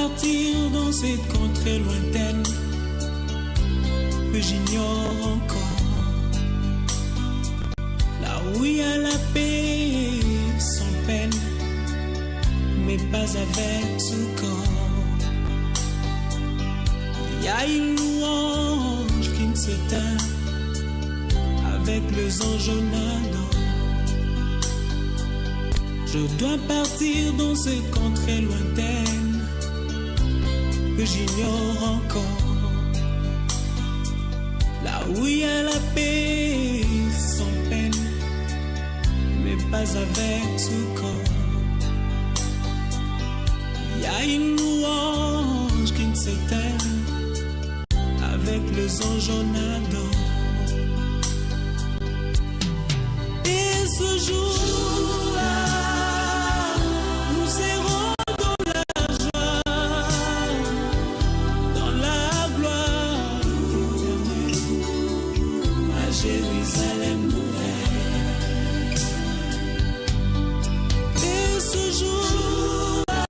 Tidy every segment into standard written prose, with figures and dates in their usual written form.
partir dans cette contrée lointaine que j'ignore encore, là où il y a la paix sans peine, mais pas avec ce corps. Il y a une louange qui ne s'éteint avec les anges en Adam. Je dois partir dans ces contrées lointaines que j'ignore encore, là où il y a la paix sans peine, mais pas avec ce corps. Il y a une louange qui ne s'éteint avec les anges en Adam. Et ce jour-là, nous serons dans la joie, dans la gloire éternelle, à Jérusalem nouvelle. Et ce jour-là,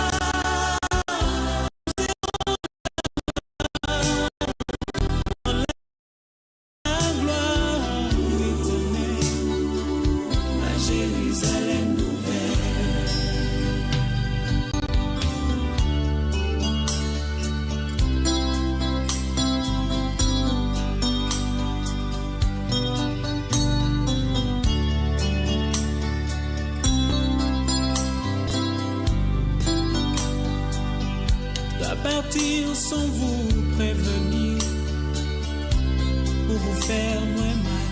partir sans vous prévenir pour vous faire moins mal.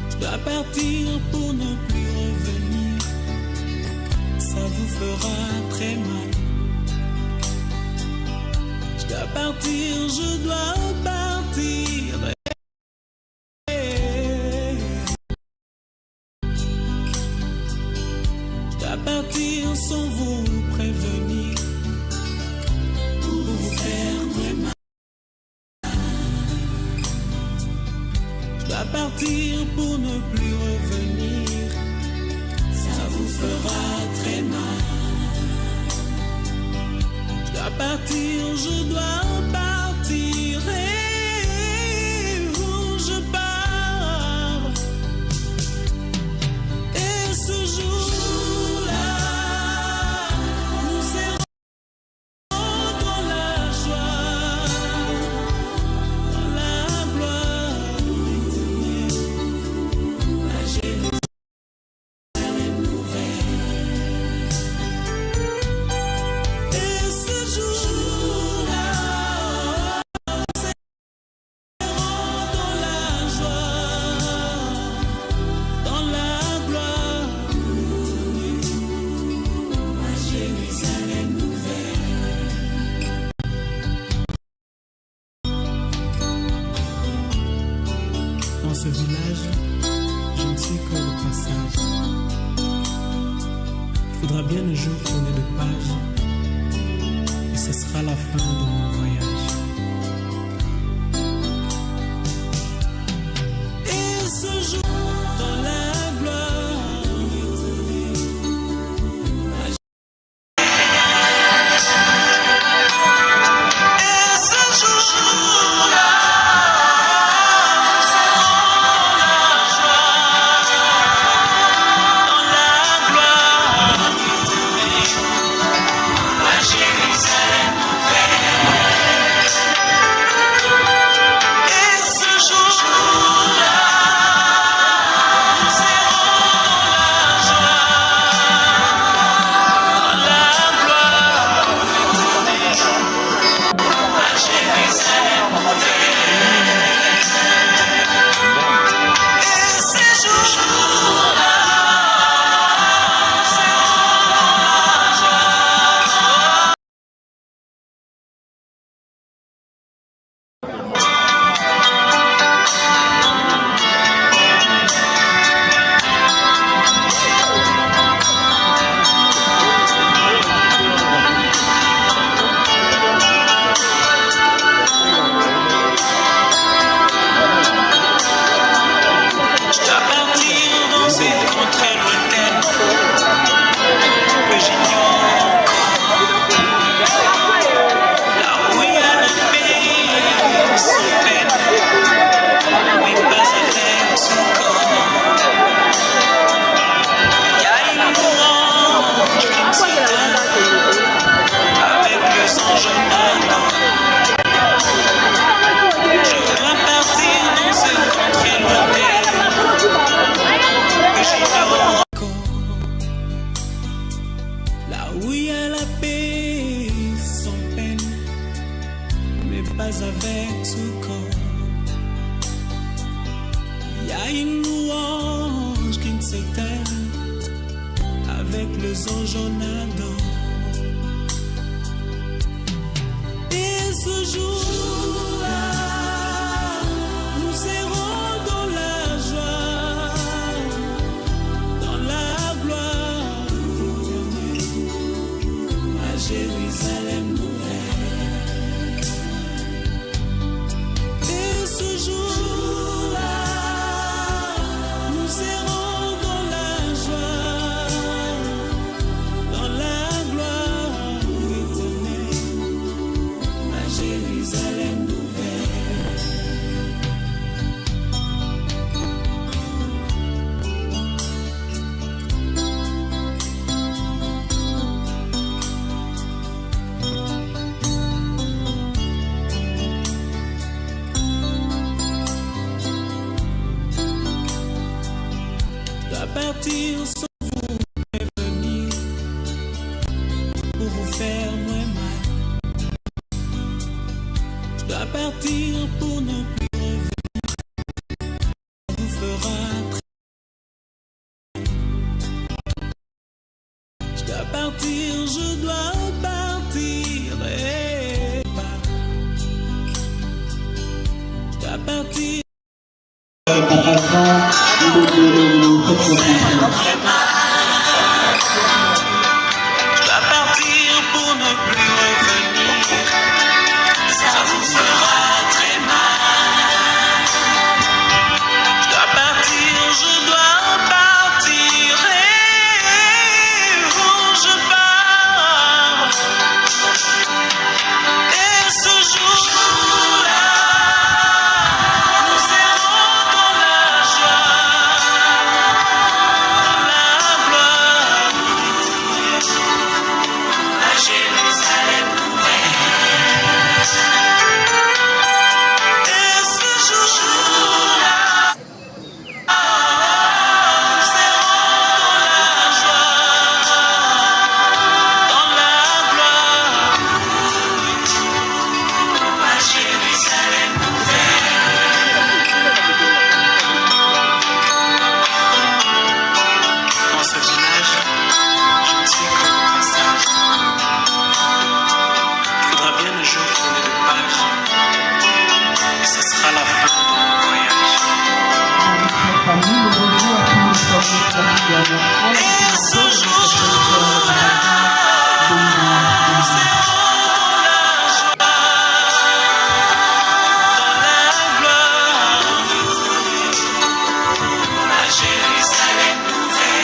Je dois partir pour ne plus revenir, ça vous fera très mal. Je dois partir, je dois partir. Je dois partir sans vous prévenir pour vous faire très mal. Je dois partir pour ne plus revenir, ça vous fera très mal. Je dois partir, je dois partir, et où je pars. Et ce jour-là, nous serons dans la joie, dans la gloire éternelle, à Jérusalem nouvelle. Et ce jour-là, nous serons dans la joie, dans la gloire éternelle, à Jérusalem nouvelle. Dans ce village, je ne suis que le passage. Il faudra bien un jour tourner de page, et ce sera la fin de mon voyage. Et ce jour, dans la gloire éternelle, et ce jour-là, nous serons dans la joie, dans la gloire éternelle, à Jérusalem nouvelle. à une louange qui ne s'éteint avec les anges en Adam. Et ce jour-là, nous serons dans la joie, dans la gloire éternelle, à Jérusalem nouvelle. Et ce jour-là, nous serons dans la joie, dans la gloire éternelle, à Jérusalem nouvelle. Je dois partir sans vous prévenir pour vous faire moins mal. Je dois partir pour ne plus revenir. Ça vous fera très. Je dois partir, je dois partir. Pas. Je dois partir. Je dois partir pour ne plus revenir. Ça vous fera très mal. Je dois partir, je dois partir. Et où je pars. Et ce jour-là, nous serons dans la joie, dans la gloire, à Jérusalem nouvelle. Et ce jour-là, nous serons dans la joie, dans la gloire, à Jérusalem nouvelle. Dans ce village, je ne suis qu'au passage. Il faudra bien un jour tourner de page. Et ce sera la fin de mon voyage. Et ce jour-là, nous serons dans la joie, dans la gloire, à Jérusalem nouvelle.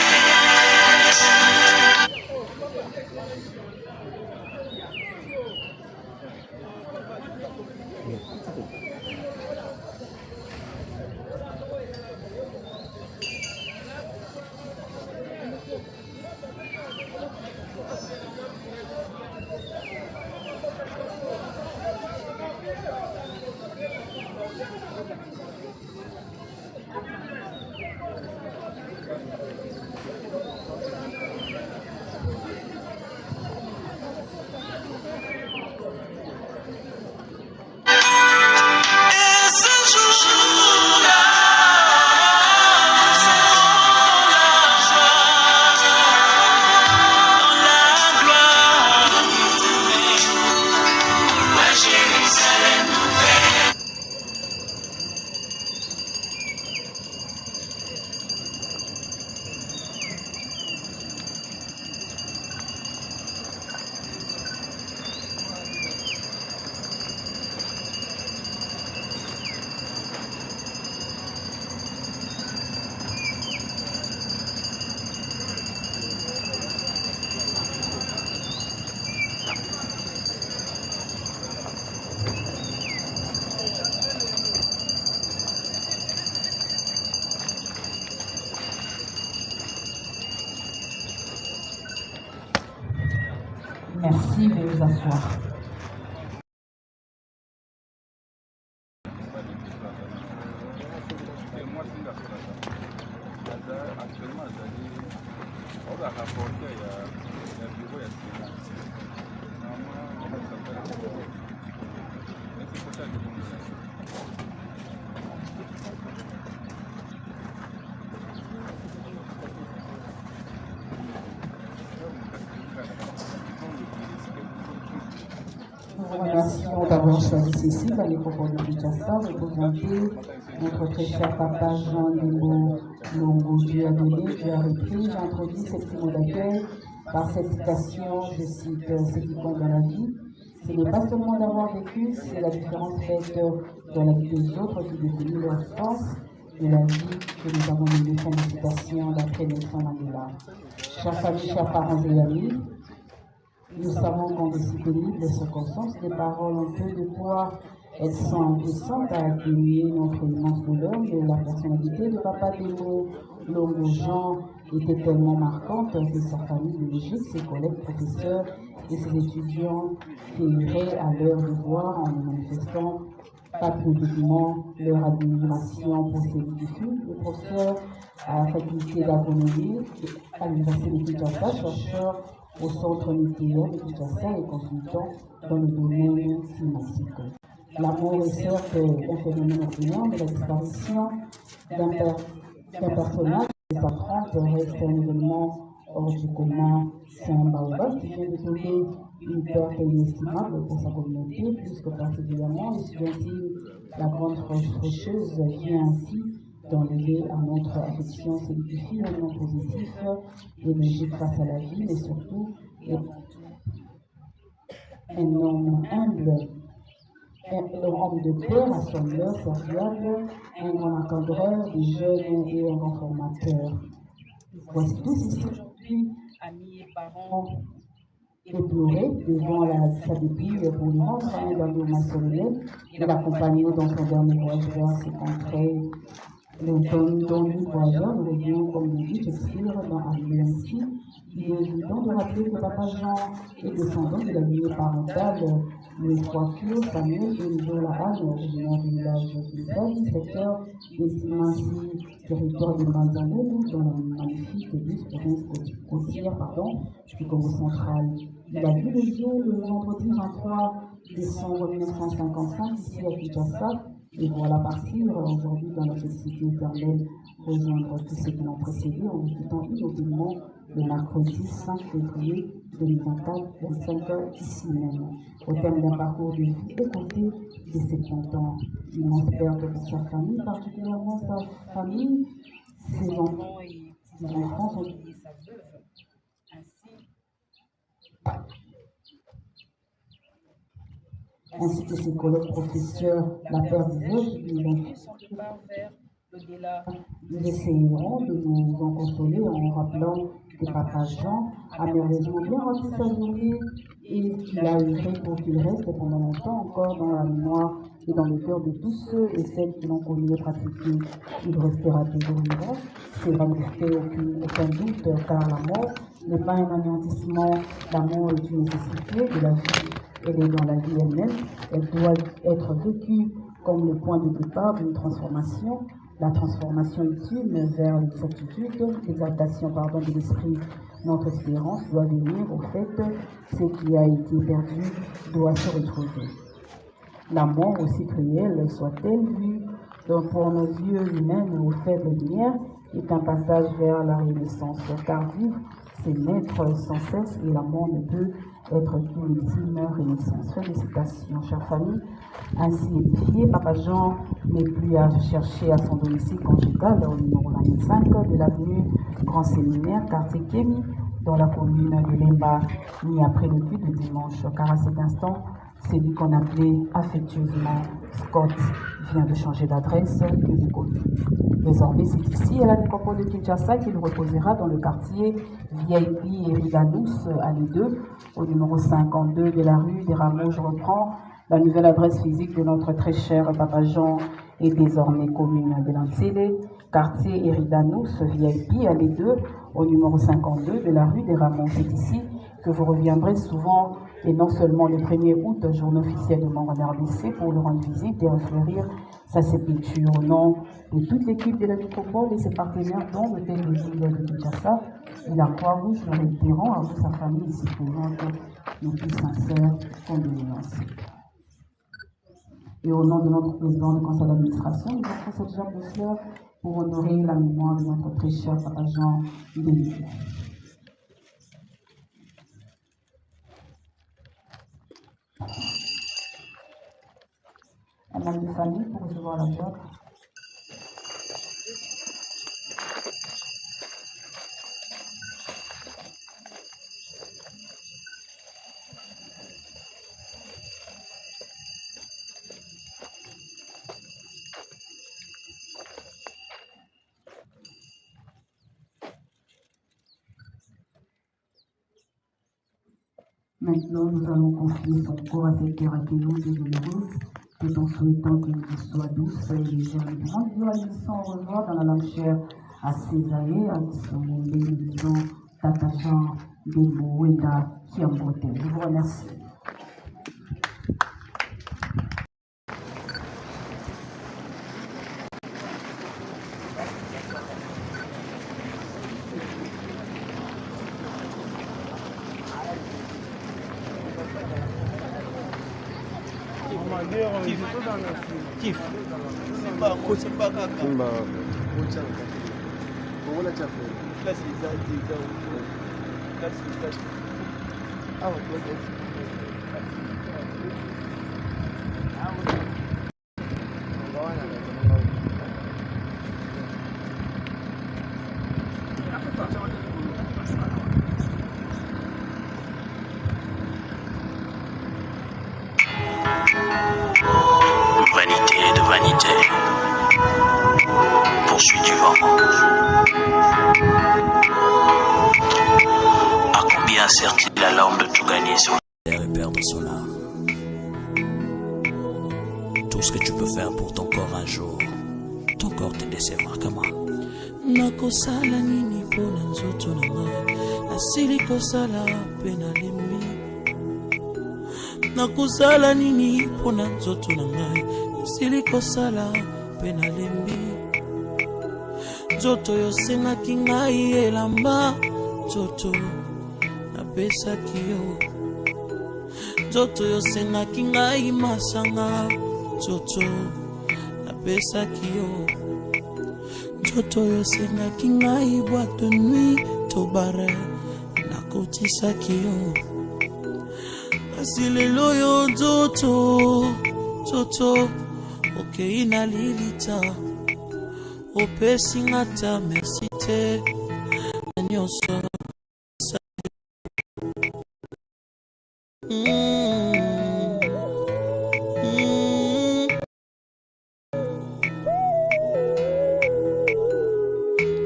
Et ce jour-là, nous serons dans la joie, dans la gloire éternelle, à Jérusalem nouvelle. Merci, veuillez vous asseoir. d'avoir choisi Cécile à l'école de Kinshasa, représenter notre très cher papa Jean Debo Longo. Dieu a donné, Dieu a repris. J'introduis ces petits mots d'accueil par cette citation, je cite ce qui compte dans la vie. Ce n'est pas seulement d'avoir vécu, c'est la différence faite dans la vie des autres qui définit leur sens de la vie que nous avons mené. Fin de citation d'après Nelson Mandela. Chers familles, chers parents et amis, nous savons qu'en de si pénibles circonstances, les paroles ont peu de poids. Elles sont impuissantes à atténuer notre immense douleur, mais la personnalité de Papa Debo Longo Jean était tellement marquante que sa famille biologique, ses collègues professeurs et ses étudiants féeraient à leur devoir en manifestant patriotiquement leur admiration pour ces diffus. Le professeur à la faculté d'agronomie à l'université de Kinshasa, chercheur au centre nucléaire de Kinshasa et consultant dans le domaine climatique. La mort est certes un phénomène ordinaire, mais la disparition d'un personnage de sa trempe reste un événement hors du commun. C'est un baobab qui vient de donner une perte inestimable pour sa communauté, plus que particulièrement les studentines. La grande faucheuse vient ainsi d'enlever à notre affection solidifiée un nom positif, énergique face à la vie, mais surtout un homme humble, un homme de père à son heure serviable, un grand encadreur des jeunes et un grand formateur. Voici tous ici aujourd'hui, amis et parents, éplorés devant sa dépouille pour lui rendre un dernier hommage solennel et l'accompagner dans son dernier voyage vers ses contrées. Dans nous voyageurs, nous revions, comme nous dit Shakespeare dans Hamlet ainsi. Il est évident de rappeler que Papa Jean est descendant de la lignée parentale de Joachim, Samuel et Nicolas Anne, originaire du village d'Israël, secteur d'Estimancy, territoire de Manzanello, dans la magnifique douce province côtière du Congo central. Il a vu le jour le vendredi 23 décembre 1955 ici à Kinshasa. Et voilà partir aujourd'hui dans la félicité éternelle, rejoindre tous ceux qui l'ont précédé en quittant inutilement le mercredi 5 février 2024, 25 heures ici même, au terme d'un parcours de vie écourté de 70 ans. Immense perte pour sa famille, particulièrement sa famille, ses enfants et ses enfants ont oublié sa veuve. Ainsi que ses collègues professeurs, la perte des autres, nous essayerons de nous en consoler en rappelant que Papa Jean a merveilleusement bien rempli sa journée et qu'il a œuvré pour qu'il reste pendant longtemps encore dans la mémoire et dans le cœur de tous ceux et celles qui l'ont connu et pratiqué. Il restera toujours vivant, c'est là ne fait aucun doute, car la mort n'est pas un anéantissement, la mort est une nécessité de la vie. Elle est dans la vie elle-même, elle doit être vécue comme le point de départ d'une transformation, la transformation ultime vers l'exactitude, l'exaltation de l'esprit. Notre espérance doit venir au fait, ce qui a été perdu doit se retrouver. La mort, aussi cruelle soit-elle vue pour nos yeux humains aux faibles lumières, est un passage vers la renaissance, car vivre, c'est naître sans cesse et la mort ne peut être qu'une ultime renaissance. Fin de citation, chère famille. Ainsi édifié, Papa Jean n'est plus à chercher à son domicile conjugal au numéro 25 de l'avenue Grand Séminaire, quartier Kémy, dans la commune de Lemba, ni après le culte de dimanche, car à cet instant, celui qu'on appelait affectueusement Scott vient de changer d'adresse et de côté. Désormais, c'est ici, à la nécropole de Kinshasa, qu'il reposera dans le quartier VIP Eridanous, allée 2, au numéro 52 de la rue des Rameaux. Je reprends la nouvelle adresse physique de notre très cher Papa Jean est désormais commune de l'Antsélé, quartier Eridanous, VIP, allée 2, au numéro 52 de la rue des Rameaux. C'est ici que vous reviendrez souvent, et non seulement le 1er août, journée officielle de membre RDC, pour lui rendre visite et refleurir sa sépulture. Au nom de toute l'équipe de la métropole et ses partenaires, dont l'hôtel de ville de Kinshasa et la Croix-Rouge, nous réitérons à vous, sa famille ici présente, nos plus sincères condoléances. Et au nom de notre président du conseil d'administration, nous offrons cette gerbe de fleurs pour honorer la mémoire de notre très cher Papa Jean Béliveau. Madame de famille pour recevoir la job. Maintenant, nous allons confier son corps à cette terre accueillante et généreuse, tout en souhaitant qu'il nous soit douce et légère. Nous pouvons dire à l'unisson au revoir dans la langue chère à Césaïe, à son bénédiction, Tatajan, Demo, Wenda, Kiambote. Je vous remercie. Chief, Simba kaka. Simba. Kocha kaka. Bongola chafu. Classe zaidi za huko. Classe. Hawa tuweze. Vanité de vanité, poursuit du vent. À combien sert-il à l'homme de tout gagner sur la terre et perdre son âme? Tout ce que tu peux faire pour ton corps un jour, ton corps te décevra. Comment? Nakosala nini pona nzoto na ngai, asili kosala pena lemi. Nakosala nini pona nzoto na ngai, asili kosala pena lembi. Nzoto yosengaki ngai elamba, nzoto napesaki yo. Nzoto yosengaki ngai masanga, nzoto napesaki yo. Nzoto yosengaki ngai boîte de nuit to bare, nakotisaki yo. Kasi lelo yo nzoto okei na lilita, opesi ngata merci te na nyonso.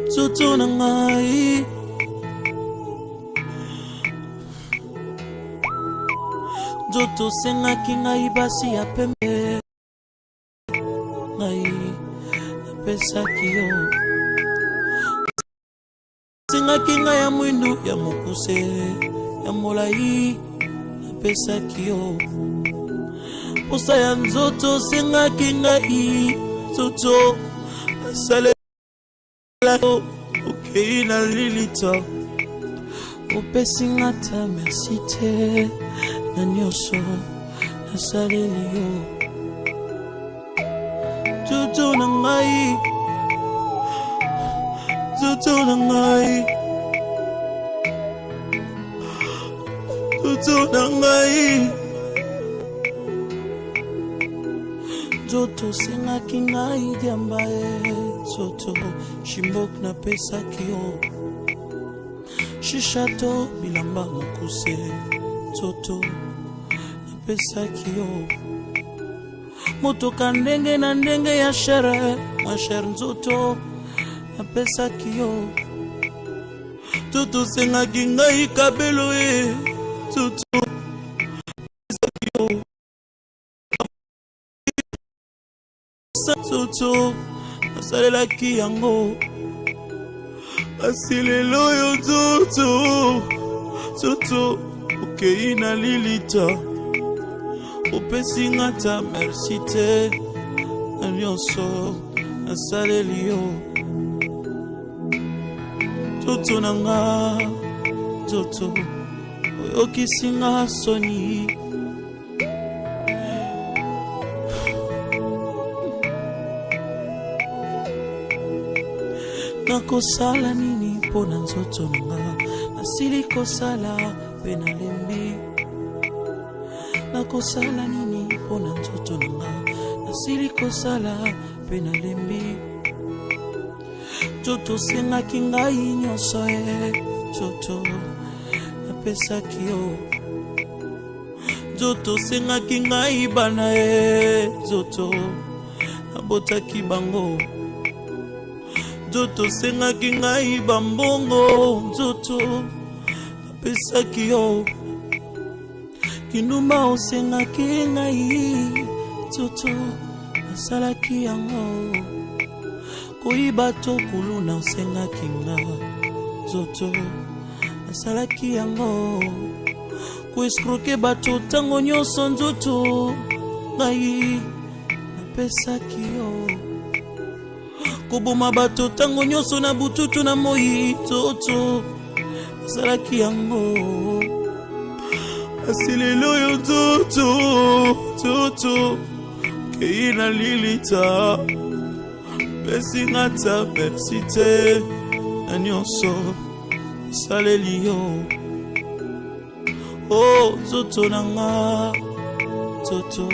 Nzoto na ngai, nzoto sengaki ngai basi ya pembe, ngai napesaki yo. Sengaki ngai ya mwindu ya mokuse ya molai, napesaki yo. Posa ya nzoto sengaki ngai, nzoto asalela yo. Okei na lilita, opesi ngata merci te na nyonso nasaleli yo. Nzoto na ngai, nzoto na ngai, nzoto na ngai. Nzoto sengaki ngai diamba e, nzoto shimbok napesaki yo. Shishato bilamba mokuse, nzoto napesaki yo. Motoka ndenge na ndenge ya shere, ma shere nzoto napesaki yo. Nzoto sengaki ngai kabelo e, nzoto napesaki yo. Nzoto nasalelaki yango. Asi lelo yo nzoto okei na lilita, opesi ngata merci te na nyonso nasaleli yo. Nzoto na nga, nzoto oyokisi nga soni. Nakosala nini pona nzoto nanga, nasili kosala pena lembi. Nakosala nini pona nzoto nanga, asili kosala pe nalembi Joto sengaki ngai nyonso Joto napesaki yo Joto sengaki ngai bana Joto nabotaki bango Joto sengaki ngai bambongo Joto napesaki yo Kinuma osengaki ngai Joto nasalaki yango Koiba to kuluna osengaki nga Joto nasalaki yango Koescroke bato tango nyonso nzoto ngai napesaki yo Koboma bato tango nyonso na bututu na moi Joto nasalaki yango Asilelo yo Joto kei na lilita Pesingata persite na nyonso saleli yo Oh Joto nanga Joto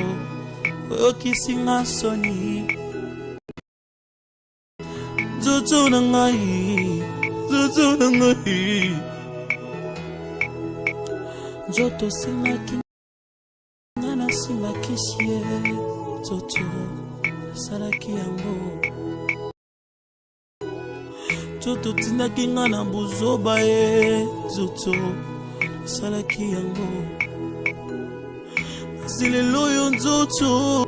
oyokisinga soni Joto nangai Joto sengaki ngana simaki sie Joto salaki yango Joto tindaki ngana buzoba Joto salaki yango Asilelo yo Joto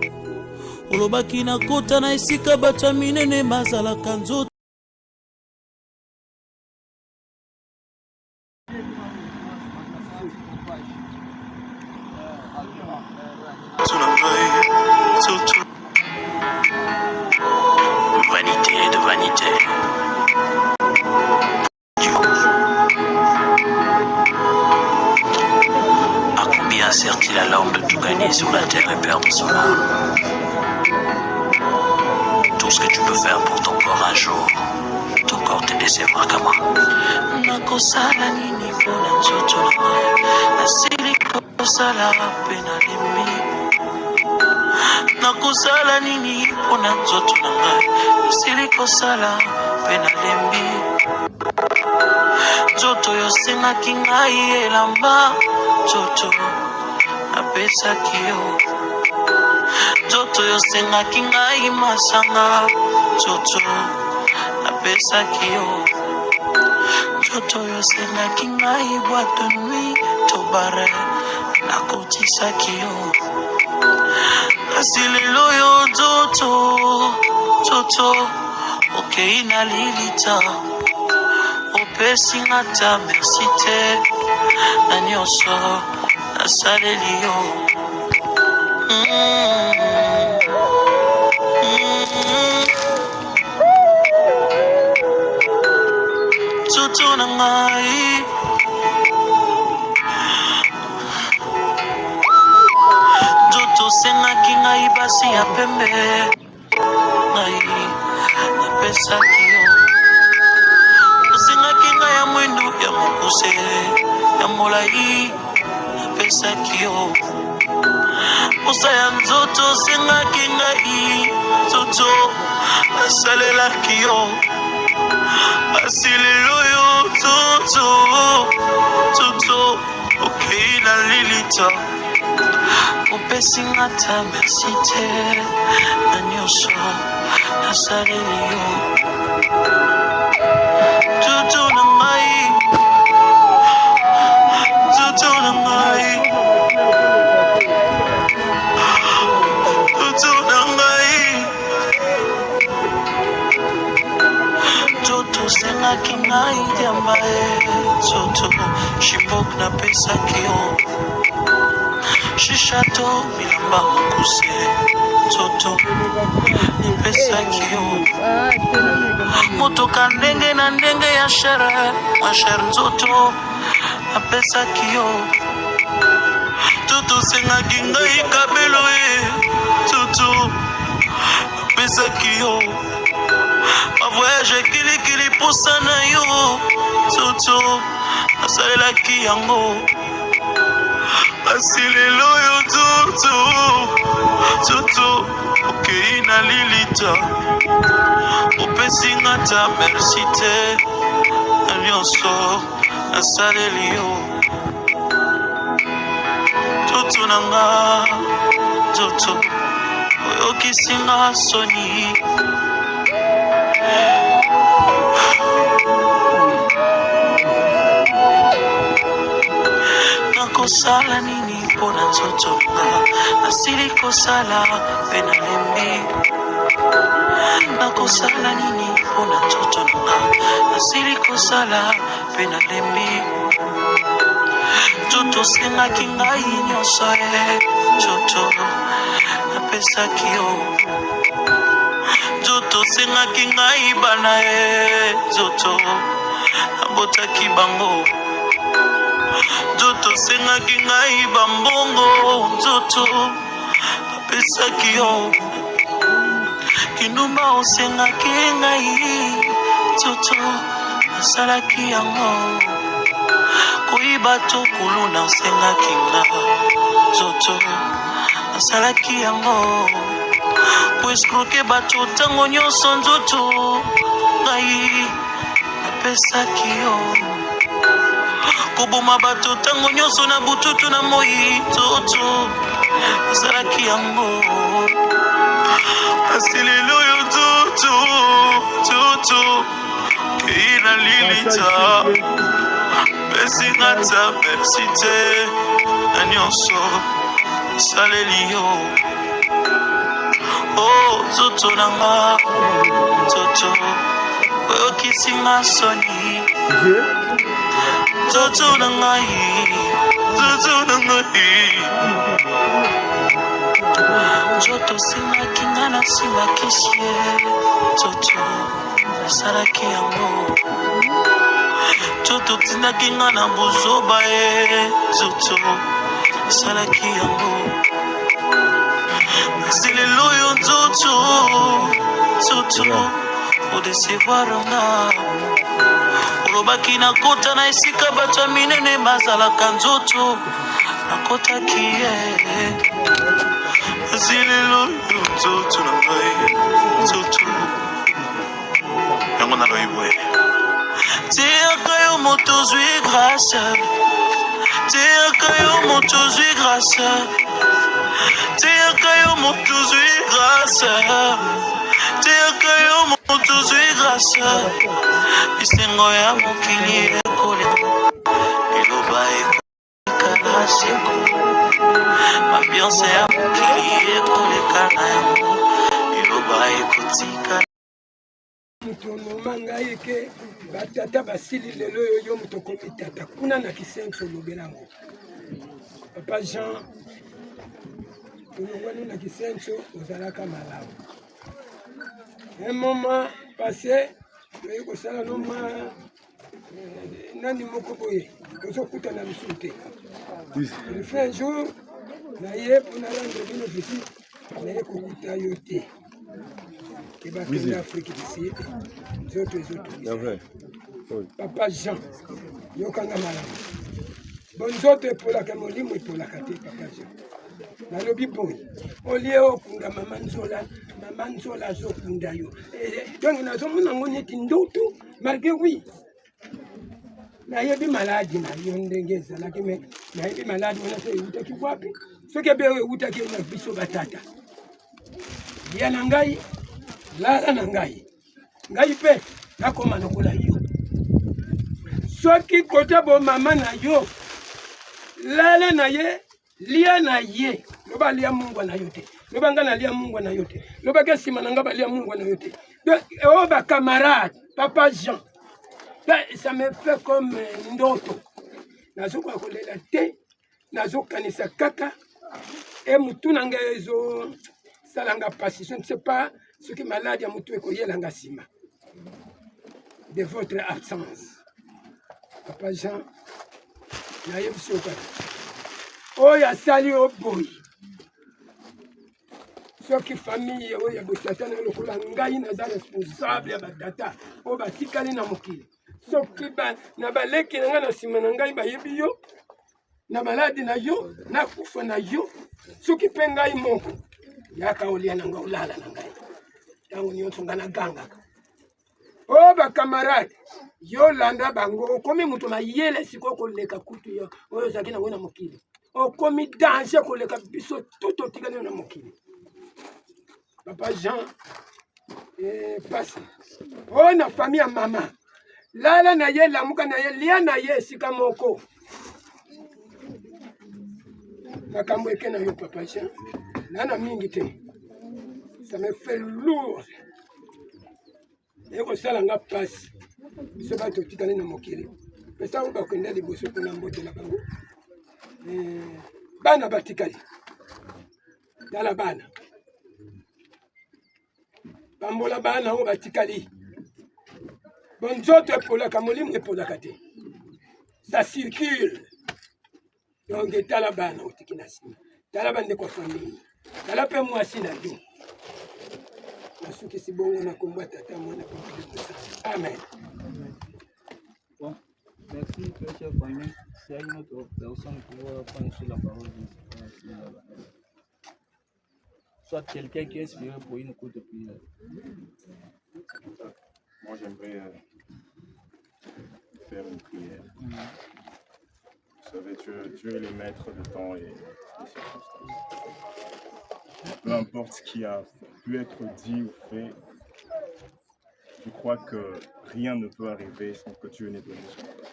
olobaki na kota na esika bato minene mazalaka Joto Vanité de vanité. À combien sert-il à l'homme de tout gagner sur la terre et perdre son âme? Tout ce que tu peux faire pour ton corps un jour, ton corps te décevra comment? Nakosala nini pona nzoto na ngai asili kosala pe nalembi Nakosala nini pona nzoto na ngai asili kosala pe nalembi Joto yosengaki ngai elamba Joto napesaki yo Joto yosengaki ngai masanga Joto napesaki yo Joto yosengaki ngai boîte de nuit tobare nakotisaki yo Asilelo yo Joto okei na lilita Opesinga ta merci te na nyonso nasaleli yo Joto na ngai Joto sengaki ngai basi ya pembe ngai napesaki yo Osengaki ngai ya mwendo ya mokuse ya molai napesaki yo Posa ya nzoto sengaki ngai Joto nasalelaki yo Asilelo yo Joto okei na lilita Opesinga ta merci te na nyonso nasaleli yo Joto na ngai Joto na ngai Joto na ngai Joto sengaki ngai diamba Joto shibok napesaki yo Shishato bilamba mokuse Joto napesaki yo Motoka ndenge na ndenge ya shere Mashere Joto napesaki yo Joto sengaki ngai kabelo Joto napesaki yo Ma voyage kilikili posa na yo Joto nasalelaki yango Asilelo yo tutu okei na lilita opesinga ta merci te nyonso asaleli yo tutu nanga tutu oyokisinga soni nakosala nini mpona nzoto nga asili kosala mpe nalembi nakosala nini mpona nzoto nga asili kosala mpe nalembi nzoto osengaki ngai nyonso nzoto napesaki yo nzoto osengaki ngai bana nzoto nabotaki bango nzoto osengaki ngai bambongo nzoto napesaki yo kinuma osengaki ngai nzoto nasalaki yango koyiba to kuluna osengaki nga nzoto nasalaki yango koeskroke bato ntango nyonso nzoto ngai napesaki yo koboma bato ntango nyonso na bututu na moi nzoto nasalaki yango asilelo yo nzoto kei na lilita pesingata merci te na nyonso saleli yo nzoto nanga nzoto oyokisinga soni nzoto nangai nzoto osengaki nga nasimbakisi ye nzoto nasalaki yango nzoto otindaki nga na bozoba ye nzoto nasalaki yango asilelo yo nzoto odecevoir nga olobaki nakota na esika bato ya minene bazalaka nzoto nakotaki ye asilelo yo nzoto na ngai nzoto yango naloyibwe teyaka yo moto ozwi grâce teyaka yo moto ozwi grâce teyaka yo moto ozwi grâce teyaka yo moto ozwi grâce bisengo ya mokili ekole eloba ekoleka seko ambiance ya mokili ekoleka na yango eloba ekotika mutonoma ngai ke batata basili lelo yo moto komi tata kuna na kisenso lobelango papa Jean tolongwani na kisenso ozalaka malamu un moment passé toyei kosala noma nani moko boye tozokutana lisusu te il fait un jour naye mpona rendre bino visite naye kokuta yo te ebakende Afrique du Sud nzoto ezotuisa papa Jean yokanga malamu bo nzoto epolaka molimo epolaka te papa Jean nalobi boye olie okunda mama nzola azokunda yo donc nazomona yango neti ndoto malgré oui nayebi maladi na yo ndenge ezalaki me nayebi maladi wana so eutaki wapi soki ebe eutaki na biso batata lia na ngai lala na ngai mpe nakoma lokola yo soki kota bo mama na yo lala na ye lia na ye loba lia Mungu na yo te loba nga na lia Mungu na yo te loba ke sima na nga ba lia Mungu na yo te donc ba camarade papa Jean ça me fait comme ndoto nazoka kolela te nazokanisa kaka e mutu na nga ezo salanga pasi je ne sais pas ce qui malade ya mutu ekoyelanga sima de votre absence papa Jean nayebi soka oyo asali oboyi soki famille oyo ya bosatana lokola ngai naza responsable ya batata oyo batikali na mokili soki na baleki na ngai na nsima na ngai bayebi yo na maladi na yo na kufa na yo soki mpe ngai moko yaka olia na ngai olala na ngai ntango nyonso ngai nagangaka. O bakamarade yo landa bango okomi moto mayele sikoyo koleka kutu yo oyo ozalaki nango na mokili okomi danger koleka biso tuto otikani na mokili. Papa Jean pasi oyo na famille ya mama lala na ye lamuka na ye lia na ye esika moko makambo eke na yo Papa Jean nana mingi te ça me fait lourd ekosala nga pasi biso bato otikali na mokili pesa oyo bakenda liboso mpona mbote na bango bana batikali tala bana bambola bana oyo batikali bonzoto epolaka molimo epolaka te ça circule donc etala bana otiki na nsima tala bandeko famille tala mpe mwasi na yo nasukisi bongo na kombo ya tata mwana amen. Bon, merci très chère famille. C'est une autre personne qui va prendre sur la parole soit quelqu'un qui est inspiré pour une courte prière. Moi, j'aimerais faire une prière. Vous savez, Dieu est le maître du temps et des circonstances. Peu importe ce qui a pu être dit ou fait, je crois que rien ne peut arriver sans que Dieu n'ait donné son peuple.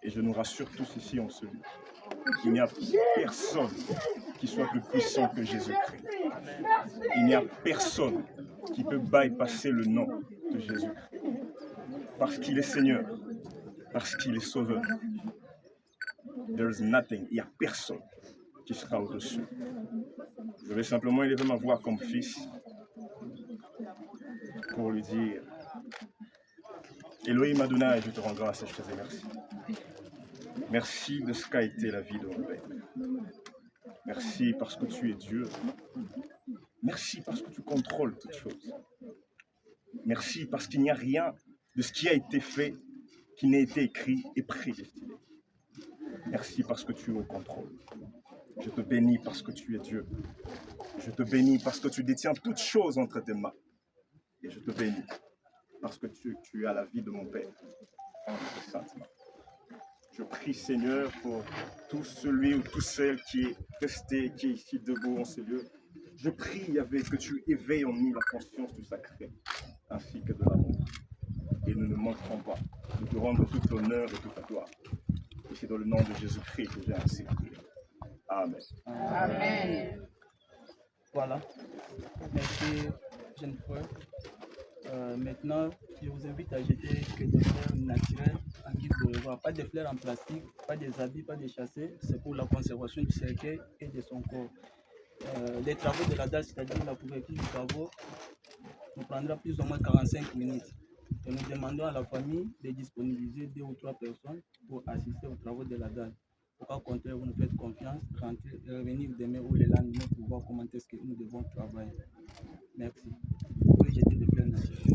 Et je nous rassure tous ici en celui qu'il n'y a personne qui soit plus puissant que Jésus-Christ. Il n'y a personne qui peut bypasser le nom de Jésus-Christ. Parce qu'il est Seigneur, parce qu'il est Sauveur. There is nothing, il n'y a personne qui sera au-dessus. Je vais simplement élever ma voix comme fils pour lui dire Elohim Adonai, je te rends grâce et je te dis merci. Merci de ce qu'a été la vie de mon Père. Merci parce que tu es Dieu. Merci parce que tu contrôles toutes choses. Merci parce qu'il n'y a rien de ce qui a été fait qui n'a été écrit et prédestiné. Merci parce que tu es au contrôle. Je te bénis parce que tu es Dieu. Je te bénis parce que tu détiens toutes choses entre tes mains. Et je te bénis parce que tu as la vie de mon Père entre tes saintes mains. Je prie, Seigneur, pour tout celui ou toute celle qui est resté, qui est ici debout en ce lieu. Je prie, Yahvé, que tu éveilles en nous la conscience du sacré, ainsi que de l'amour. Et nous ne manquerons pas de te rendre tout l'honneur et toute la gloire. Et c'est dans le nom de Jésus-Christ que j'ai ainsi prié. Amen. Amen. Voilà. Merci, jeune frère. Maintenant, je vous invite à jeter des fleurs naturelles en guise de revoir. Pas des fleurs en plastique, pas des habits, pas des chassés. C'est pour la conservation du cercueil et de son corps. Les travaux de la dalle, c'est-à-dire la couverture du caveau, nous prendra plus ou moins 45 minutes. Et nous demandons à la famille de disponibiliser 2 ou 3 personnes pour assister aux travaux de la dalle. Pour cas contraire, vous nous faites confiance, rentrer, revenir demain ou le lendemain pour voir comment est-ce que nous devons travailler. Merci. Vous pouvez jeter des fleurs naturelles.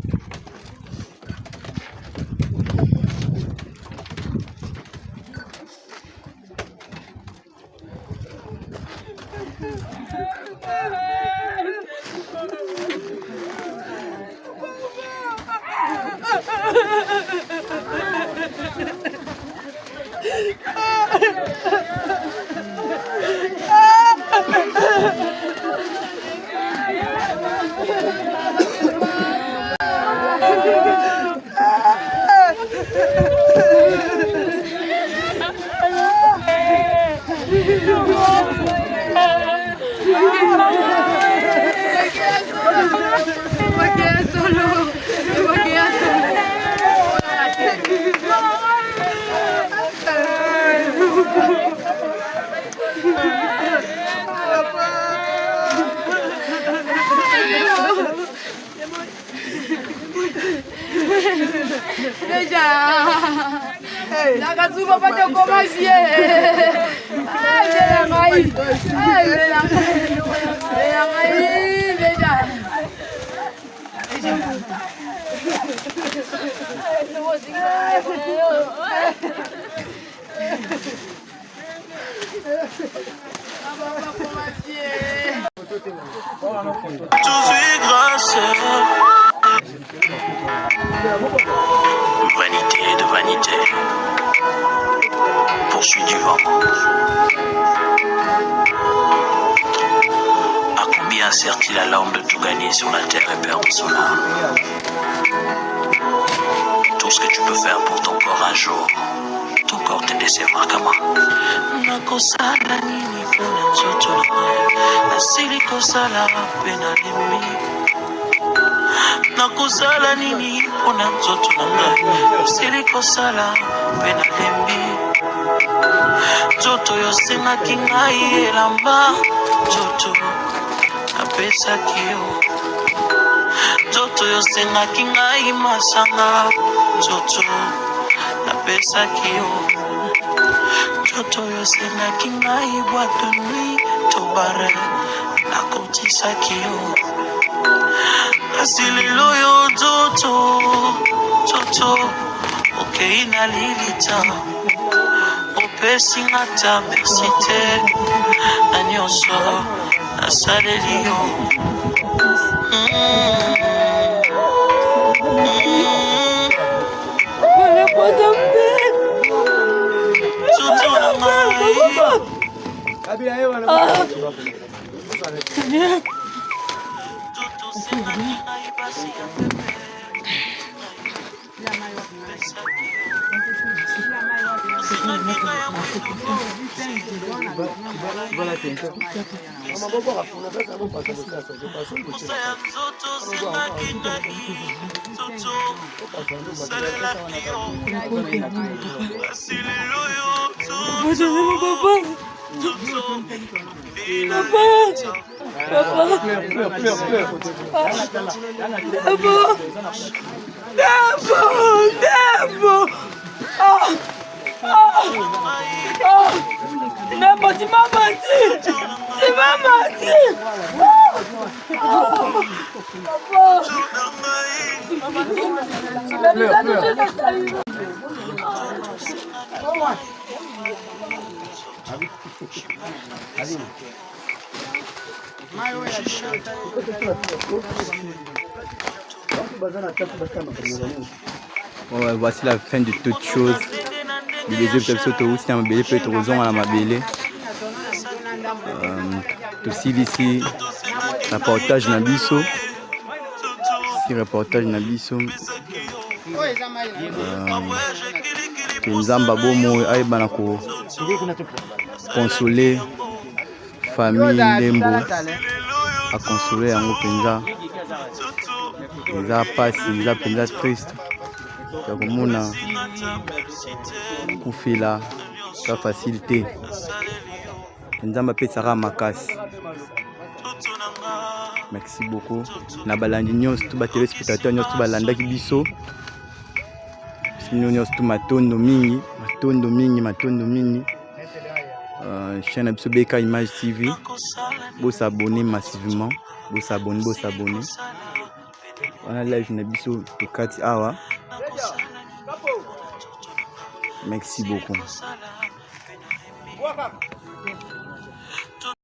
Nakasuba pata komasie. Ai, bela mai. Ai, bela mai. Bela mai, bela. suis grâce. Vanité de vanité, poursuit du vent. À combien sert-il à l'homme de tout gagner sur la terre et perdre son âme? Tout ce que tu peux faire pour ton corps un jour, ton corps te décevra comment? Nakosala nini pona nzoto na ngai, nasili kosala pena lemi. Nakosala nini pona nzoto na ngai, nasili kosala pena lemi. Nzoto yo sengaki ngai elamba, nzoto napesaki yo. Nzoto yo sengaki ngai masanga, nzoto napesaki yo. Nzoto yo sengaki ngai boîte de nuit to bare, nakotisaki yo. Kasi lelo yo nzoto, nzoto okei na lilita, opesi nga ta merci te na nyonso nasaleli yo. Tu m'as menti! Tu m'as menti! Ouais, voici la fin de toute chose. Les deux personnes aussi dans mabele, peut-être aux à la mabele. Aussi ici, reportage Nabiso. Ici, reportage Nabiso. Nzamba bomo aibana ko consoler famille Lembo, a consoler yango penza. Eza pasi, eza penza triste. Ya komona kufila ka facilité. Nzamba pesara makasi. Merci beaucoup. Na balandi nyonso tout ba téléspectateurs nyonso balandaki biso. Sinon nyonso tout matondo mingi. Chaîne biso Beka Image TV. Bo s'abonner massivement. Bo s'abonner. On a live na biso to kati awa. Merci beaucoup.